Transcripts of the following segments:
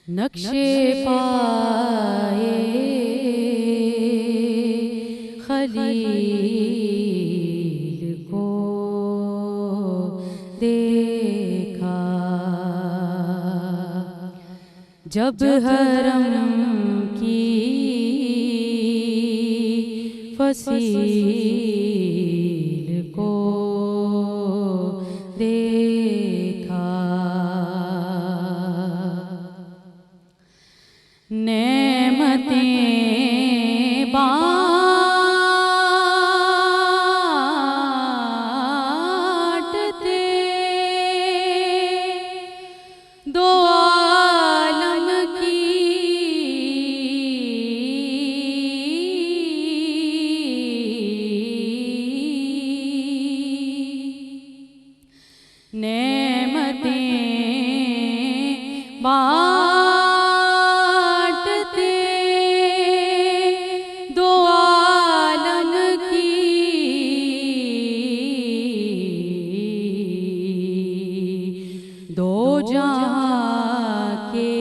नक्शे पाए खलील को देखा, जब हरम की फसील को देखा। नेमतें बांटते दो आलम की, नेमतें बांटते दो आलम की, दो जहां के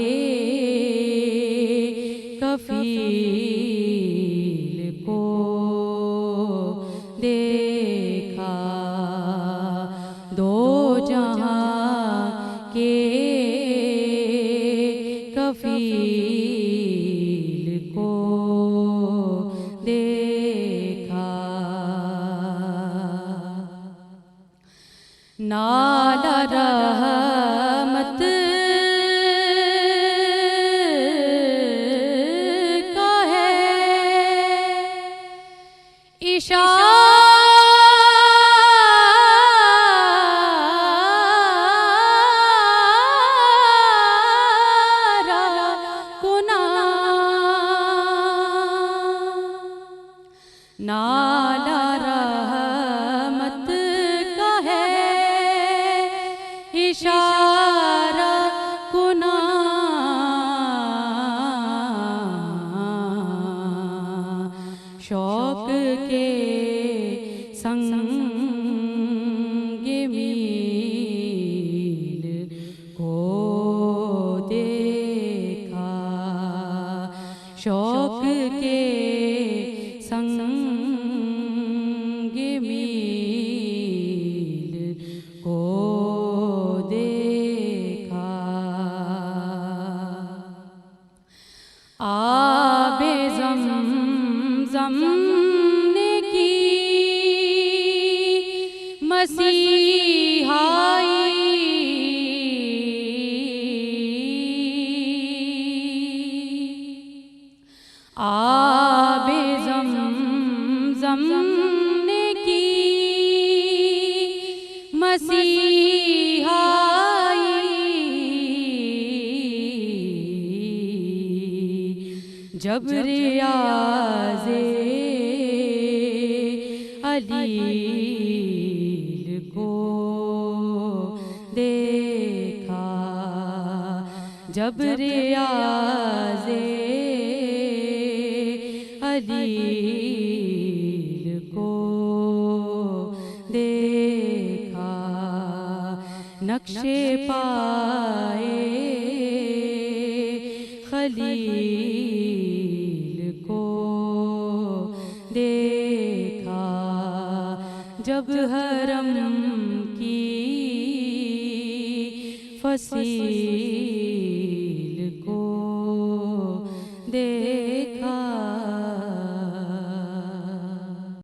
कफील को देखा, दो जहां के कफील को देखा। नाला रहमत का है, इशारा कुना। नाला रहमत का है, इशारा कुना। शौक के संग मील को देखा, शौक के संग मील को देखा। आबे ज़मज़म ने की मसीहाई, आबे ज़मज़म ने की मसीहाई, जब रियाज़े अलील को देखा, जब रियाज़े अलील को देखा। नक्शे पाए खलील को देखा, जब हरम की फसील